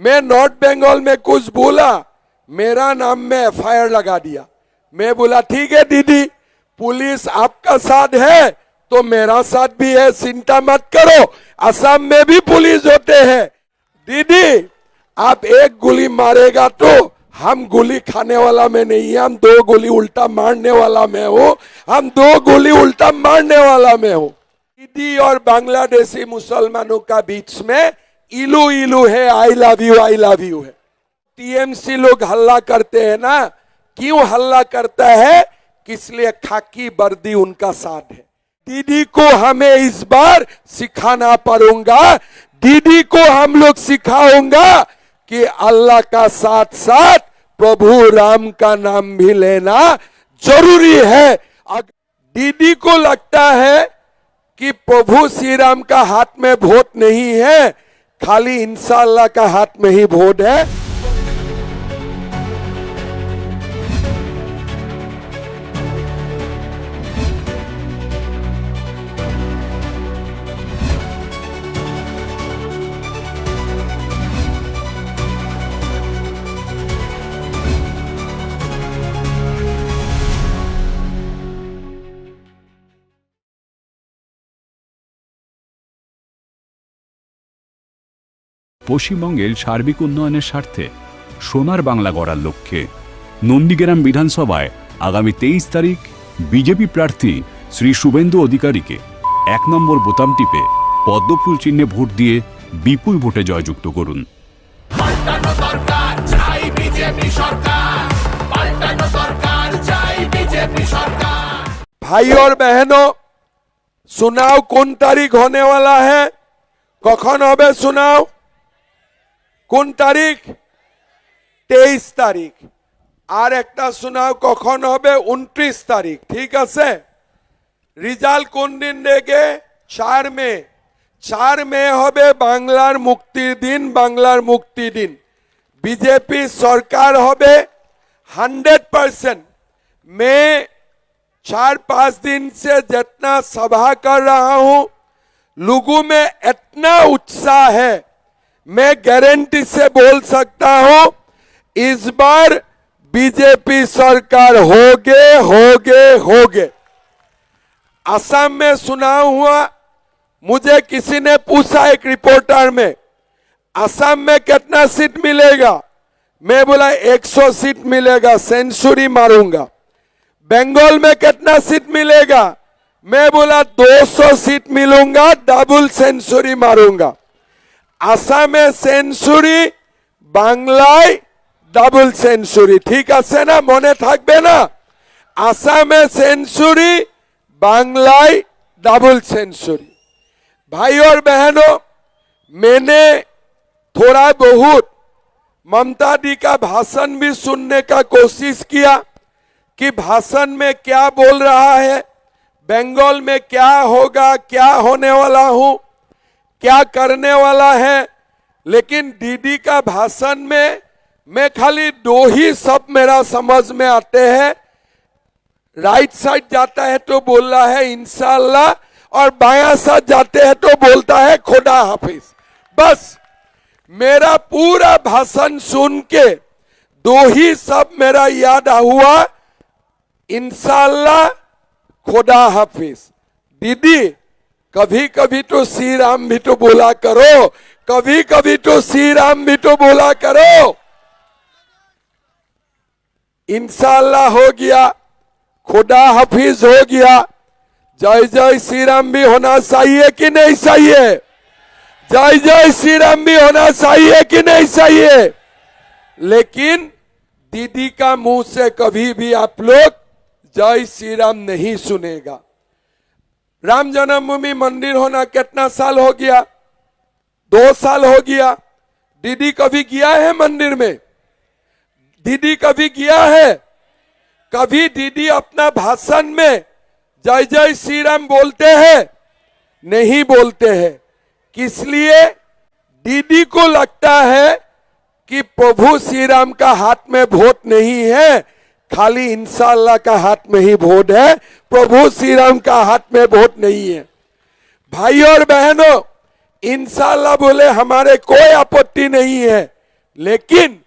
मैं नॉर्थ बंगाल में कुछ बोला, मेरा नाम में एफआईआर लगा दिया। मैं बोला ठीक है दीदी, पुलिस आपका साथ है तो मेरा साथ भी है, चिंता मत करो, असम में भी पुलिस होते हैं। दीदी आप एक गोली मारेगा तो हम गोली खाने वाला में नहीं है, हम 2 गोली उल्टा मारने वाला में हूँ, हम 2 गोली उल्टा मारने वाला में हूँ। दीदी और बांग्लादेशी मुसलमानों का बीच में इलू इलू है, आई लव यू है। टीएमसी लोग हल्ला करते हैं ना, क्यों हल्ला करता है? इसलिए खाकी वर्दी उनका साथ है। दीदी को हमें इस बार सिखाना पड़ेगा, दीदी को हम लोग सिखाऊंगा कि अल्लाह का साथ साथ प्रभु राम का नाम भी लेना जरूरी है। दीदी को लगता है कि प्रभु श्री राम का हाथ में वोट नहीं है, खाली इंशाअल्लाह का हाथ में ही वोट है। পশ্চিমবঙ্গের সার্বিক উন্নয়নের স্বার্থে সোনার বাংলা গড়ার লক্ষ্যে নন্দীগ্রাম বিধানসভায় আগামী 23 তারিখ বিজেপি প্রার্থী শ্রী শুভেন্দু অধিকারীকে 1 নম্বর বোতাম টিপে পদ্মফুল চিহ্নে ভোট দিয়ে বিপুল ভোটে জয়যুক্ত করুন। পাল্টানো দরকার, চাই বিজেপি সরকার। পাল্টানো দরকার, চাই বিজেপি সরকার। भाई और बहनों, चुनाव कौन तारीख होने वाला है? कखन होबे चुनाव? কোন তারিখ? 23 তারিখ। আর একটা চুনাव কখন হবে? 29 তারিখ। ঠিক আছে? রেজাল্ট কোন দিন দেবে? 4 মে। 4 মে হবে বাংলার মুক্তির দিন, বাংলার মুক্তি দিন। बीजेपी सरकार হবে 100%। मैं 4-5 दिन से जितना सभा कर रहा हूं, लोगों में इतना उत्साह है, मैं गारंटी से बोल सकता हूं इस बार बीजेपी सरकार होगे। असम में चुनाव हुआ, मुझे किसी ने पूछा एक रिपोर्टर में, असम में कितना सीट मिलेगा? मैं बोला 100 सीट मिलेगा, सेंचुरी मारूंगा। बंगाल में कितना सीट मिलेगा? मैं बोला 200 सीट मिलूंगा, डबल सेंचुरी मारूंगा। আসামে সেঞ্চুরি, বাংলায় ডাবল সেঞ্চুরি। ঠিক আছে না? মনে থাকবে না? আসামে সেঞ্চুরি, बांग्लाय डबल सेंचुरी। भाई और बहनों, मैंने थोड़ा बहुत ममता दी का भाषण भी सुनने का कोशिश किया कि भाषण में क्या बोल रहा है, बंगाल में क्या होगा, क्या होने वाला हूं, क्या करने वाला है। लेकिन दीदी का भाषण में मैं खाली 2 ही शब्द मेरा समझ में आते हैं। राइट साइड जाता है तो बोल रहा है इंशाअल्लाह, और बायां साइड जाते हैं तो बोलता है खुदा हाफिज। बस मेरा पूरा भाषण सुन के 2 ही शब्द मेरा याद हुआ, इंशाअल्लाह, खुदा हाफिज। दीदी कभी कभी तो श्री राम भी तो बोला करो, कभी कभी तो श्री राम भी तो बोला करो। इंशाअल्लाह हो गया, खुदा हाफिज हो गया। जय जय श्री राम भी होना चाहिए कि नहीं चाहिए? जय जय श्री राम भी होना चाहिए कि नहीं चाहिए? लेकिन दीदी का मुंह से कभी भी आप लोग जय श्री राम नहीं सुनेगा। राम जन्मभूमि मंदिर होना कितना साल हो गया? 2 साल हो गया। दीदी कभी गया है मंदिर में? दीदी कभी गया है? कभी दीदी अपना भाषण में जय जय श्री राम बोलते हैं? नहीं बोलते हैं। किस लिए? दीदी को लगता है कि प्रभु श्री राम का हाथ में वोट नहीं है, खाली इंशाअल्लाह का हाथ में ही वोट है, प्रभु श्री राम का हाथ में वोट नहीं है। भाई और बहनों, इंशाअल्लाह बोले हमारे कोई आपत्ति नहीं है, लेकिन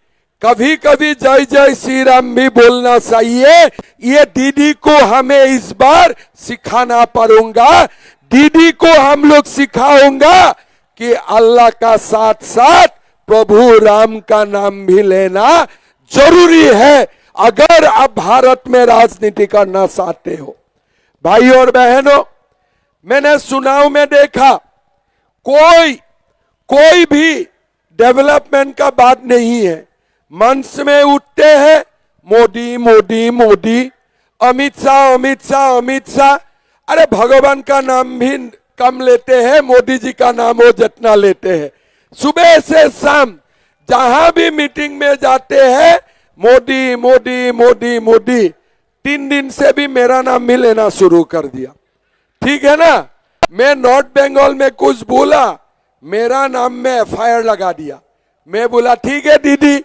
कभी कभी जय जय श्री राम भी बोलना चाहिए। ये दीदी को हमें इस बार सिखाना पड़ेगा। दीदी को हम लोग सिखाऊंगा कि अल्लाह का साथ साथ प्रभु राम का नाम भी लेना जरूरी है अगर आप भारत में राजनीति करना चाहते हो। भाई और बहनों, मैंने चुनाव में देखा कोई भी डेवलपमेंट का बात नहीं है। मंच में उठते हैं मोदी मोदी मोदी, अमित शाह अमित शाह अमित शाह। अरे भगवान का नाम भी कम लेते हैं, मोदी जी का नाम वो जितना लेते हैं। सुबह से शाम जहां भी मीटिंग में जाते हैं मोदी मोदी मोदी मोदी। 3 दिन से भी मेरा नाम भी लेना शुरू कर दिया। ठीक है ना, मैं नॉर्थ बंगाल में कुछ बोला, मेरा नाम में FIR लगा दिया। मैं बोला ठीक है दीदी,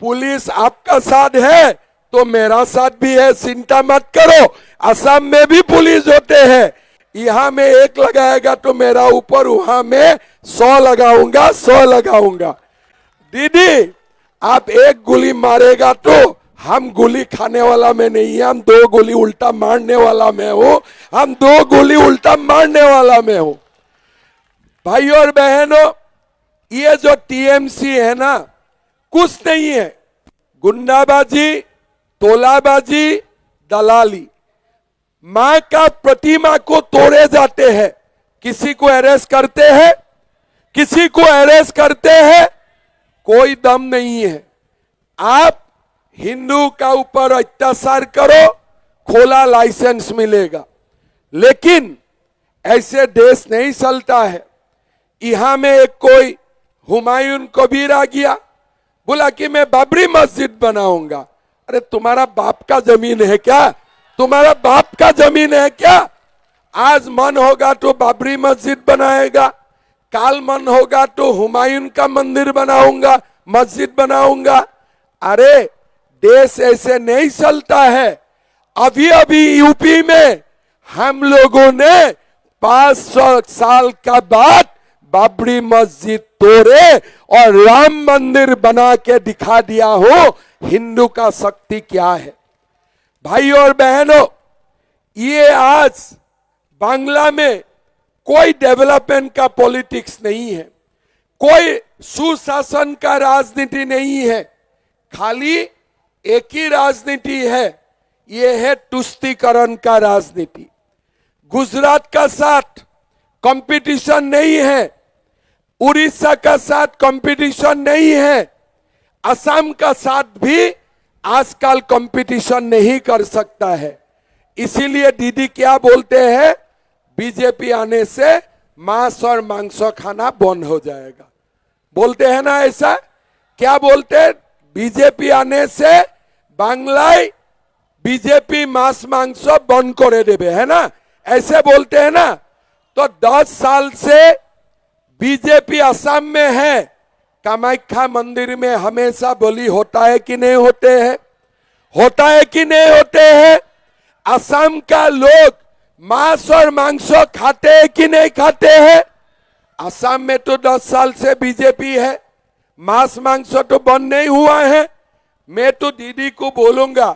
पुलिस आपका साथ है तो मेरा साथ भी है, चिंता मत करो। असम में भी पुलिस होते हैं, यहां में 1 लगाएगा तो मेरा ऊपर वहां में 100 लगाऊंगा 100 लगाऊंगा। दीदी आप 1 गोली मारेगा तो हम गोली खाने वाला में नहीं है, हम 2 गोली उल्टा मारने वाला में हूं, हम 2 गोली उल्टा मारने वाला में हूं। भाई और बहनों, ये जो TMC है ना, कुछ नहीं है, गुंडाबाजी, तोलाबाजी, दलाली। मां का प्रतिमा को तोड़े जाते हैं, किसी को अरेस्ट करते हैं, किसी को अरेस्ट करते हैं, कोई दम नहीं है। आप हिंदू का ऊपर अत्याचार करो, खोला लाइसेंस मिलेगा। लेकिन ऐसे देश नहीं चलता है। यहां में एक कोई हुमायूं कबीर आ गया, बोला कि मैं बाबरी मस्जिद बनाऊंगा। अरे तुम्हारा बाप का जमीन है क्या? तुम्हारा बाप का जमीन है क्या? आज मन होगा तो बाबरी मस्जिद बनाएगा, काल मन होगा तो हुमायूं का मंदिर बनाऊंगा, मस्जिद बनाऊंगा। अरे देश ऐसे नहीं चलता है। अभी अभी यूपी में हम लोगों ने 500 साल का बाद बाबरी मस्जिद तोड़े और राम मंदिर बना के दिखा दिया हो हिंदू का शक्ति क्या है। भाई और बहनों, ये आज बांग्ला में कोई डेवलपमेंट का पॉलिटिक्स नहीं है, कोई सुशासन का राजनीति नहीं है, खाली एक ही राजनीति है, ये है तुष्टीकरण का राजनीति। गुजरात का साथ कंपटीशन नहीं है, उड़ीसा का साथ कंपटीशन नहीं है, असम का साथ भी आजकल कंपटीशन नहीं कर सकता है। इसीलिए दीदी क्या बोलते हैं, बीजेपी आने से मांस और मांस खाना बंद हो जाएगा। बोलते हैं ना ऐसा, क्या बोलते हैं, बीजेपी आने से बांग्लाय बीजेपी मांस मांस बंद करे देवे, है ना, ऐसे बोलते हैं ना। तो 10 साल से बीजेपी असम में है, कामाख्या मंदिर में हमेशा बलि होता है कि नहीं होते हैं? होता है कि नहीं होते हैं? असम का लोग मांस और मांस खाते हैं कि नहीं खाते हैं? असम में तो 10 साल से बीजेपी है, मांस मांस तो बंद नहीं हुआ है। मैं तो दीदी को बोलूंगा,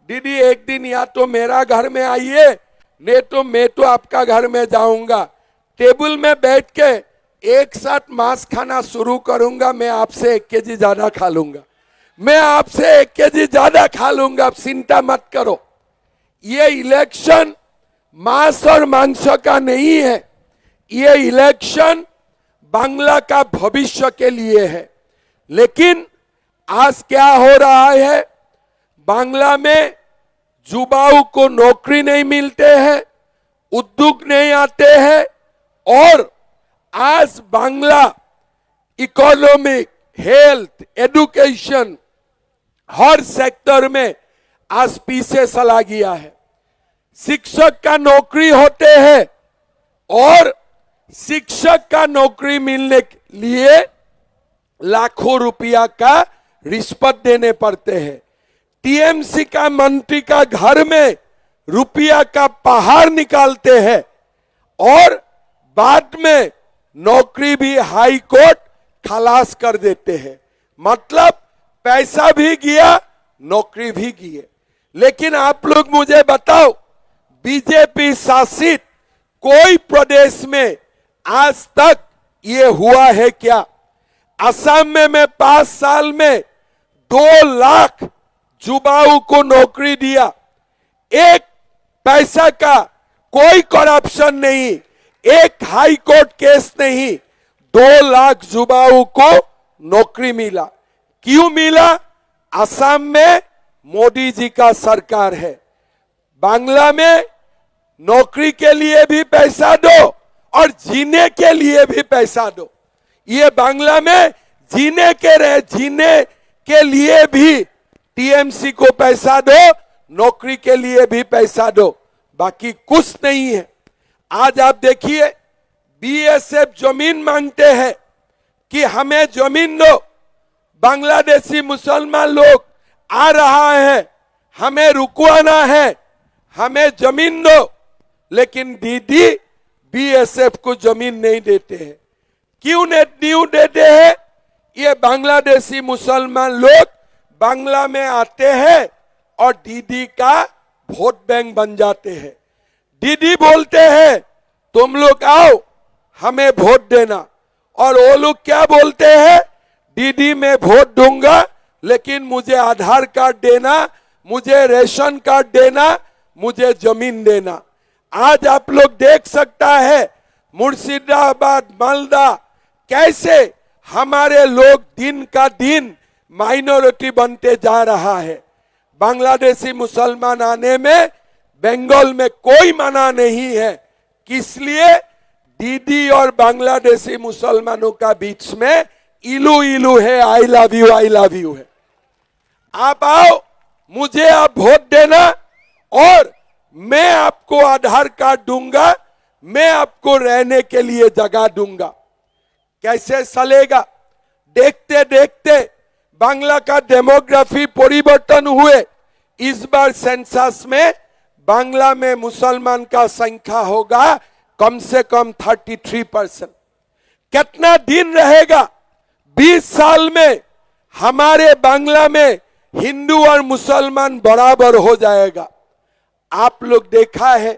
दीदी एक दिन या तो मेरा घर में आइए, नहीं तो मैं तो आपका घर में जाऊंगा, टेबल में बैठ के एक साथ मांस खाना शुरू करूंगा। मैं आपसे 1 केजी ज्यादा खा लूंगा, मैं आपसे 1 केजी ज्यादा खा लूंगा, आप चिंता मत करो। ये इलेक्शन मांस और मांस का नहीं है, ये इलेक्शन बांग्ला का भविष्य के लिए है। लेकिन आज क्या हो रहा है, बांग्ला में युवाओं को नौकरी नहीं मिलते हैं, उद्योग नहीं आते हैं, और आज बांग्ला इकोनॉमिक, हेल्थ, एजुकेशन हर सेक्टर में आज पीछे चला गया है। शिक्षक का नौकरी होते हैं और शिक्षक का नौकरी मिलने के लिए लाखों रुपया का रिश्वत देने पड़ते हैं। टीएमसी का मंत्री का घर में रुपया का पहाड़ निकालते हैं और बाद में नौकरी भी हाई कोर्ट खलास कर देते हैं। मतलब पैसा भी गया, नौकरी भी गई। लेकिन आप लोग मुझे बताओ, बीजेपी शासित कोई प्रदेश में आज तक ये हुआ है क्या? असम में मैं 5 साल में 2 लाख युवाओं को नौकरी दिया, एक पैसा का कोई करप्शन नहीं, एक हाई कोर्ट केस नहीं, 2 लाख युवाओं को नौकरी मिला। क्यों मिला? असम में मोदी जी का सरकार है। बांग्ला में नौकरी के लिए भी पैसा दो और जीने के लिए भी पैसा दो। ये बांग्ला में जीने के लिए भी टीएमसी को पैसा दो, नौकरी के लिए भी पैसा दो, बाकी कुछ नहीं है। आज आप देखिए, बीएसएफ जमीन मांगते हैं कि हमें जमीन दो। बांग्लादेशी मुसलमान लोग आ रहा है, हमें रुकवाना है, हमें जमीन दो। लेकिन दीदी बीएसएफ को जमीन नहीं देते हैं। क्यों नहीं देते हैं? ये बांग्लादेशी मुसलमान लोग बांग्ला में आते हैं और दीदी का वोट बैंक बन जाते हैं। दीदी बोलते हैं तुम लोग आओ हमें वोट देना, और वो लोग क्या बोलते हैं? दीदी मैं वोट दूंगा लेकिन मुझे आधार कार्ड देना, मुझे रेशन कार्ड देना, मुझे जमीन देना। आज आप लोग देख सकता है मुर्शिदाबाद, मालदा, कैसे हमारे लोग दिन का दिन माइनॉरिटी बनते जा रहा है। बांग्लादेशी मुसलमान आने में बंगाल में कोई मना नहीं है, इसलिए दीदी और बांग्लादेशी मुसलमानों का बीच में इलू इलू है, आई लव यू है। आप आओ, मुझे आप वोट देना और मैं आपको आधार कार्ड दूंगा, मैं आपको रहने के लिए जगह दूंगा। कैसे चलेगा? देखते देखते बांग्ला का डेमोग्राफी परिवर्तन हुए। इस बार सेंसस में बांग्ला में मुसलमान का संख्या होगा कम से कम 33%। कितना दिन रहेगा? 20 साल में हमारे बांग्ला में हिंदू और मुसलमान बराबर हो जाएगा। आप लोग देखा है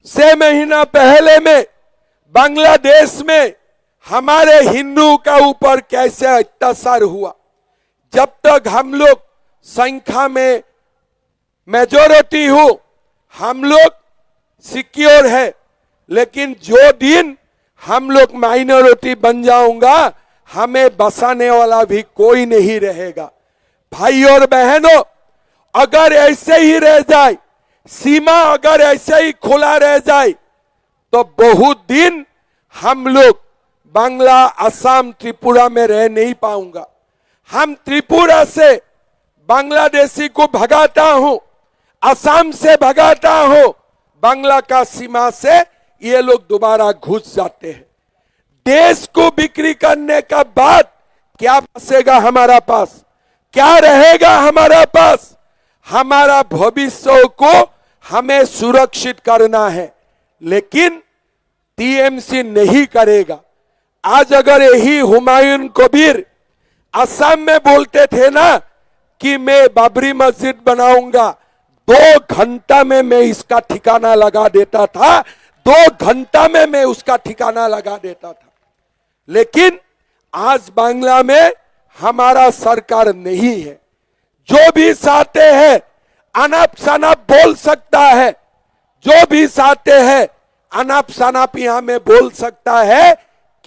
6 महीना पहले में बांग्लादेश में हमारे हिंदू का ऊपर कैसे अत्याचार हुआ। जब तक हम लोग संख्या में मेजॉरिटी हो, हम लोग सिक्योर है, लेकिन जो दिन हम लोग माइनॉरिटी बन जाऊंगा, हमें बसाने वाला भी कोई नहीं रहेगा। भाई और बहनों, अगर ऐसे ही रह जाए, सीमा अगर ऐसे ही खुला रह जाए, तो बहुत दिन हम लोग बांग्ला, असम, त्रिपुरा में रह नहीं पाऊंगा। हम त्रिपुरा से बांग्लादेशी को भगाता हूं, असम से भगाता हूं, बांग्ला का सीमा से ये लोग दोबारा घुस जाते हैं। देश को बिक्री करने का बाद क्या बचेगा हमारा पास? क्या रहेगा हमारा पास? हमारा भविष्य को हमें सुरक्षित करना है, लेकिन टीएमसी नहीं करेगा। आज अगर यही हुमायूं कबीर असम में बोलते थे ना कि मैं बाबरी मस्जिद बनाऊंगा, 2 घंटा में मैं इसका ठिकाना लगा देता था, 2 घंटा में मैं उसका ठिकाना लगा देता था। लेकिन आज बांग्ला में हमारा सरकार नहीं है। जो भी चाहते हैं अनप शनप बोल सकता है, जो भी चाहते हैं अनप शनप यहां में बोल सकता है,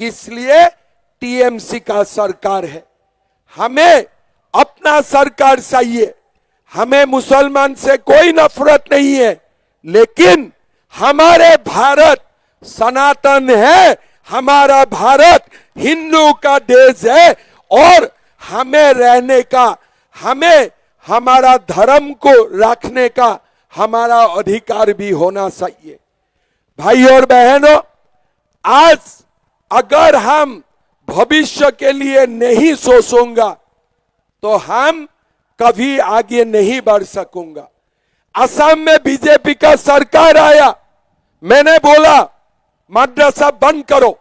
इसलिए टीएमसी का सरकार है। हमें अपना सरकार चाहिए। हमें मुसलमान से कोई नफरत नहीं है, लेकिन हमारे भारत सनातन है, हमारा भारत हिंदू का देश है, और हमें रहने का, हमें हमारा धर्म को रखने का हमारा अधिकार भी होना चाहिए। भाई और बहनों, आज अगर हम भविष्य के लिए नहीं सोचूंगा तो हम कभी आगे नहीं बढ़ सकूंगा। असम में बीजेपी का सरकार आया, मैंने बोला मदरसा बंद करो।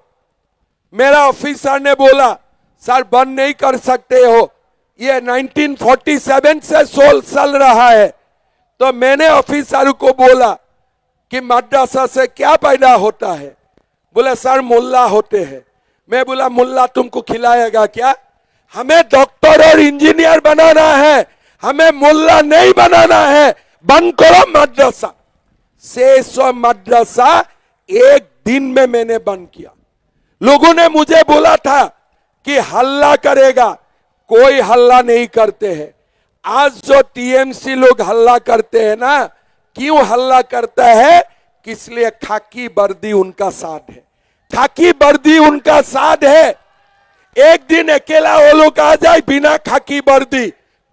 मेरा ऑफिसर ने बोला सर बंद नहीं कर सकते हो, ये 1947 से सोल चल रहा है। तो मैंने ऑफिसर को बोला कि मद्रासा से क्या पैदा होता है? बोले सर मुल्ला होते हैं। मैं बोला मुल्ला तुमको खिलाएगा क्या? हमें डॉक्टर और इंजीनियर बनाना है, हमें मुल्ला नहीं बनाना है। बंद करो मद्रासा। 600 मद्रासा एक दिन में मैंने बंद किया। लोगों ने मुझे बोला था कि हल्ला करेगा, कोई हल्ला नहीं करते हैं। आज जो टीएमसी लोग हल्ला करते हैं ना, क्यों हल्ला करता है? इसलिए खाकी वर्दी उनका साथ है, खाकी वर्दी उनका साथ है। एक दिन अकेला वो लोग आ जाए बिना खाकी वर्दी,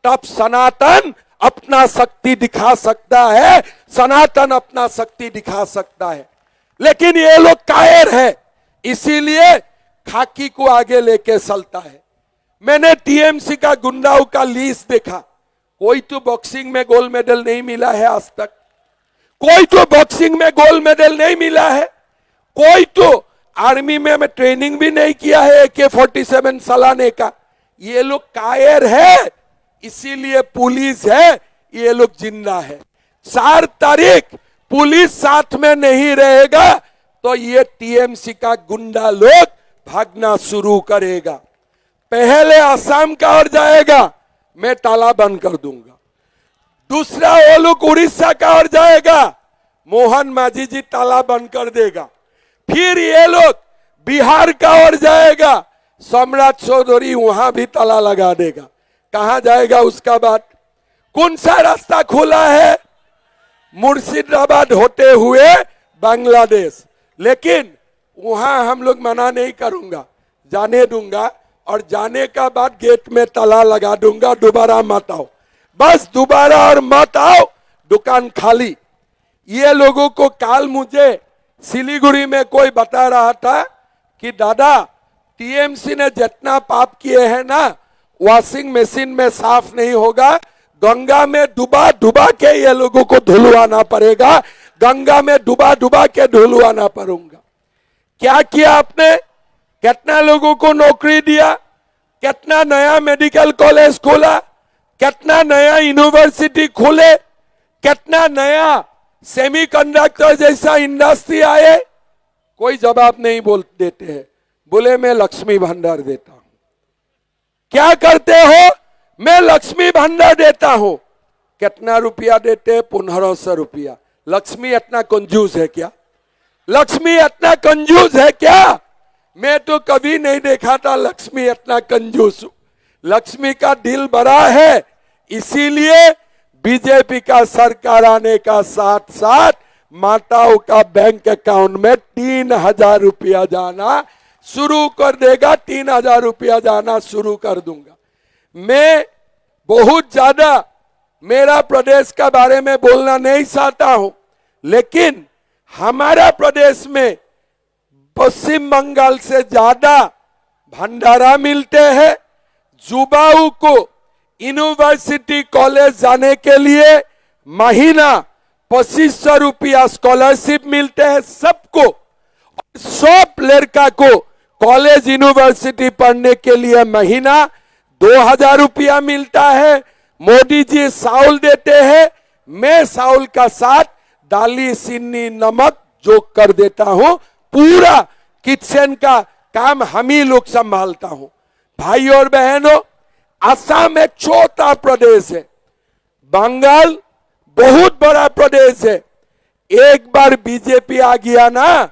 तब सनातन अपना शक्ति दिखा सकता है, सनातन अपना शक्ति दिखा सकता है। लेकिन ये लोग कायर है, इसीलिए खाकी को आगे लेके चलता है। मैंने टीएमसी का गुंडाओं का लिस्ट देखा, कोई तो बॉक्सिंग में गोल्ड मेडल नहीं मिला है आज तक, कोई तो बॉक्सिंग में गोल्ड मेडल नहीं मिला है, कोई तो आर्मी में मैं ट्रेनिंग भी नहीं किया है AK-47 चलाने का। ये लोग कायर है, इसीलिए पुलिस है, ये लोग जिंदा है। 4 तारीख पुलिस साथ में नहीं रहेगा तो ये टीएमसी का गुंडा लोग भागना शुरू करेगा। पहले असम का ओर जाएगा, मैं ताला बंद कर दूंगा। दूसरा वो लोग उड़ीसा का ओर जाएगा, मोहन मांझी जी ताला बंद कर देगा। फिर ये लोग बिहार का ओर जाएगा, सम्राट चौधरी वहां भी ताला लगा देगा। कहां जाएगा उसका बाद? कौन सा रास्ता खुला है? मुर्शिदाबाद होते हुए बांग्लादेश। लेकिन वहां हम लोग मना नहीं करूंगा, जाने दूंगा, और जाने का बाद गेट में ताला लगा दूंगा, दोबारा मत आओ, बस दोबारा और मत आओ, दुकान खाली। ये लोगों को काल मुझे सिलीगुड़ी में कोई बता रहा था कि दादा टीएमसी ने जितना पाप किए हैं ना, वॉशिंग मशीन में साफ नहीं होगा, गंगा में डुबा डुबा के ये लोगों को धुलवाना पड़ेगा, गंगा में डुबा डुबा के धुलवाना पड़ूंगा। क्या किया आपने? कितना लोगों को नौकरी दिया, कितना नया मेडिकल कॉलेज खोला, कितना नया यूनिवर्सिटी खोले, कितना नया सेमीकंडक्टर जैसा इंडस्ट्री आए? कोई जवाब नहीं बोल देते हैं। बोले मैं लक्ष्मी भंडार देता हूं। क्या करते हो? मैं लक्ष्मी भंडार देता हूं। कितना रुपया देते? 1500 रुपया। लक्ष्मी इतना कंजूस है क्या? लक्ष्मी इतना कंजूस है क्या? मैं तो कभी नहीं देखा था लक्ष्मी इतना कंजूस। लक्ष्मी का दिल बड़ा है, इसीलिए बीजेपी का सरकार आने का साथ साथ माताओं का बैंक अकाउंट में 3000 रुपया जाना शुरू कर देगा। 3000 रुपया जाना शुरू कर दूंगा। मैं बहुत ज्यादा मेरा प्रदेश का बारे में बोलना नहीं चाहता हूं, लेकिन हमारा प्रदेश में पश्चिम बंगाल से ज्यादा भंडारा मिलते हैं। युवाओं को यूनिवर्सिटी कॉलेज जाने के लिए महीना 2500 रुपया स्कॉलरशिप मिलते हैं सबको। 100 लड़का को कॉलेज यूनिवर्सिटी पढ़ने के लिए महीना 2000 रुपया मिलता है। मोदी जी चावल देते हैं, मैं चावल का साथ दाली चीनी नमक जो कर देता हूं, पूरा किचन का काम हम ही लोग संभालता हूं। भाई और बहनों, असम एक छोटा प्रदेश है, बंगाल बहुत बड़ा प्रदेश है। एक बार बीजेपी आ गया ना,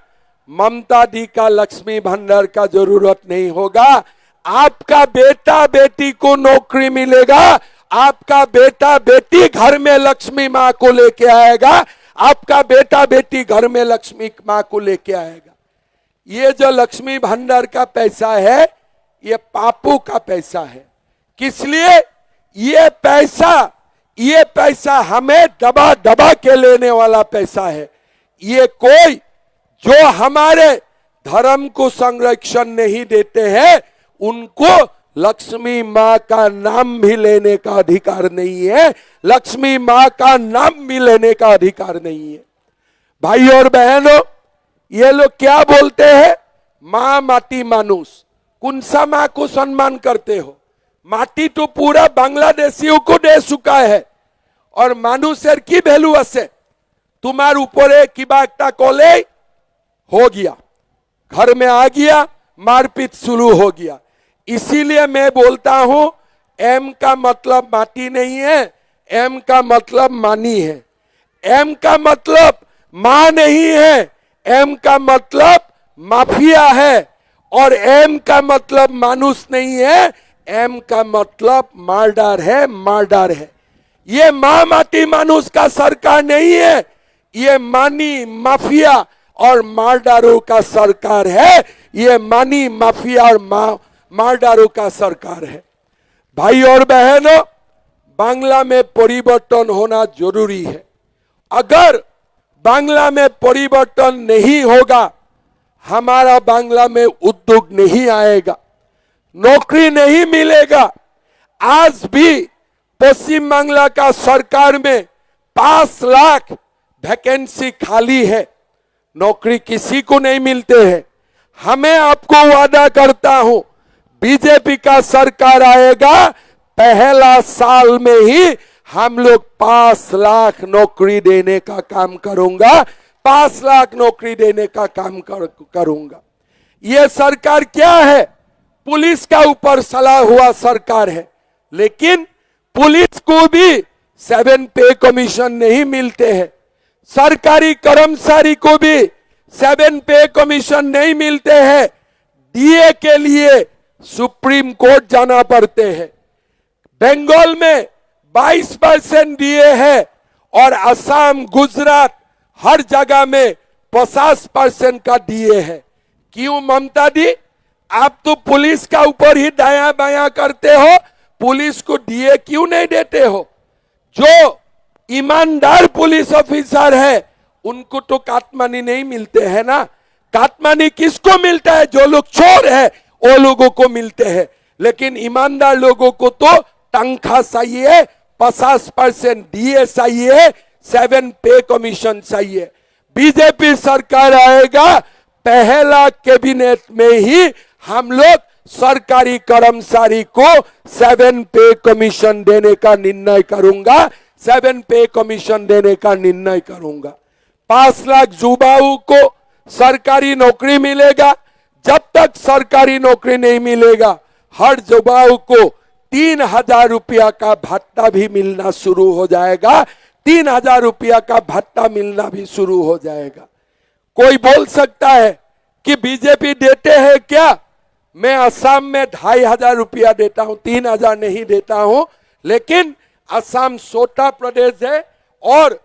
ममता दी का लक्ष्मी भंडार का जरूरत नहीं होगा। आपका बेटा बेटी को नौकरी मिलेगा, आपका बेटा बेटी घर में लक्ष्मी माँ को लेके आएगा, आपका बेटा बेटी घर में लक्ष्मी माँ को लेके आएगा। ये जो लक्ष्मी भंडार का पैसा है, ये पापों का पैसा है। किस लिए? ये पैसा हमें दबा दबा के लेने वाला पैसा है। ये कोई जो हमारे धर्म को संरक्षण नहीं देते हैं, उनको लक्ष्मी माँ का नाम भी लेने का अधिकार नहीं है। लक्ष्मी माँ का नाम भी लेने का अधिकार नहीं है। भाई और बहनों, ये लोग क्या बोलते हैं? माँ माटी मानुष। कुंसामा को सम्मान करते हो। माटी तो पूरा बांग्लादेशियों को दे चुका है और मानुषेर की भैलू আছে तुम्हार ऊपरे किबा एकटा कोले हो गया, घर में आ गया, मारपीट शुरू हो गया। इसीलिए मैं बोलता हूं एम का मतलब माटी नहीं है, एम का मतलब मानी है। एम का मतलब मां नहीं है, एम का मतलब माफिया है। और एम का मतलब मानुष नहीं है, एम का मतलब मर्डर है, मर्डर है। ये मां माटी मानुष का सरकार नहीं है, ये मानी माफिया और मर्डरों का सरकार है। ये मानी माफिया और मर्डरों का सरकार है। भाई और बहनों, बांग्ला में परिवर्तन होना जरूरी है। अगर बांग्ला में परिवर्तन नहीं होगा, हमारा बांग्ला में उद्योग नहीं आएगा, नौकरी नहीं मिलेगा। आज भी पश्चिम बांग्ला का सरकार में 5 लाख वैकेंसी खाली है, नौकरी किसी को नहीं मिलते हैं। हमें आपको वादा करता हूं, बीजेपी का सरकार आएगा, पहला साल में ही हम लोग 5 लाख नौकरी देने का काम करूंगा, 5 लाख नौकरी देने का काम करूंगा। ये सरकार क्या है? पुलिस का ऊपर सला हुआ सरकार है, लेकिन पुलिस को भी 7 पे कमीशन नहीं मिलते हैं। सरकारी कर्मचारी को भी 7 पे कमीशन नहीं मिलते हैं। डीए के लिए सुप्रीम कोर्ट जाना पड़ते हैं। बंगाल में 22% डीए है और असम, गुजरात हर जगह में 50% का डीए है। क्यों ममता दी? आप तो पुलिस का ऊपर ही दाया बाया करते हो, पुलिस को डीए क्यों नहीं देते हो? जो ईमानदार पुलिस ऑफिसर है उनको तो काटमानी नहीं मिलते हैं ना। काटमानी किसको मिलता है? जो लोग चोर है वो लोगों को मिलते हैं, लेकिन ईमानदार लोगों को तो तनख्वाह चाहिए, 50% डीए चाहिए, 7 पे कमीशन चाहिए। बीजेपी सरकार आएगा, पहला कैबिनेट में ही हम लोग सरकारी कर्मचारी को 7 पे कमीशन देने का निर्णय करूंगा, 7 पे कमीशन देने का निर्णय करूंगा। 5 लाख युवाओं को सरकारी नौकरी मिलेगा। जब तक सरकारी नौकरी नहीं मिलेगा, हर युवाओं को 3,000 रुपया का भत्ता भी मिलना शुरू हो जाएगा। 3,000 रुपया का भत्ता मिलना भी शुरू हो जाएगा। कोई बोल सकता है कि बीजेपी देते हैं क्या? मैं असम में 2,500 रुपया देता हूं, 3,000 नहीं देता हूं, लेकिन असम छोटा प्रदेश है और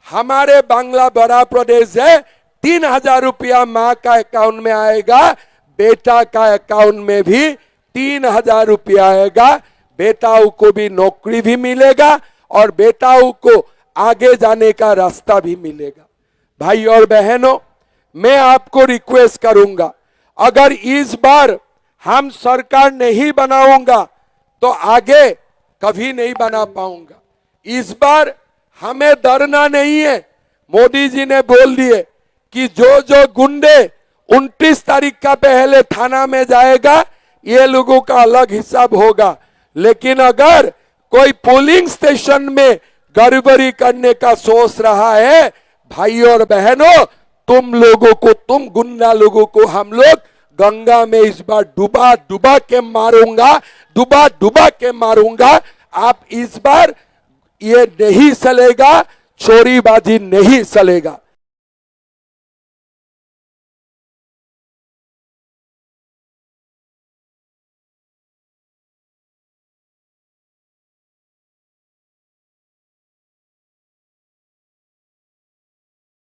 हमारे बांग्ला बड़ा प्रदेश है। 3,000 रुपया माँ का अकाउंट में आएगा, बेटा का अकाउंट में भी 3,000 रुपया आएगा। बेटाओं को भी नौकरी भी मिलेगा और बेटाओं को आगे जाने का रास्ता भी मिलेगा। भाई और बहनों, मैं आपको रिक्वेस्ट करूंगा, अगर इस बार हम सरकार नहीं बनाऊंगा तो आगे कभी नहीं बना पाऊंगा। इस बार हमें डरना नहीं है। मोदी जी ने बोल दिए कि जो गुंडे 29 तारीख का पहले थाना में जाएगा, ये लोगों का अलग हिसाब होगा। लेकिन अगर कोई पोलिंग स्टेशन में गड़बड़ी करने का सोच रहा है, भाई और बहनों, तुम लोगों को, तुम गुंडा लोगों को हम लोग गंगा में इस बार डुबा डुबा के मारूंगा, डुबा डुबा के मारूंगा। आप इस बार ये नहीं चलेगा, चोरीबाजी नहीं चलेगा।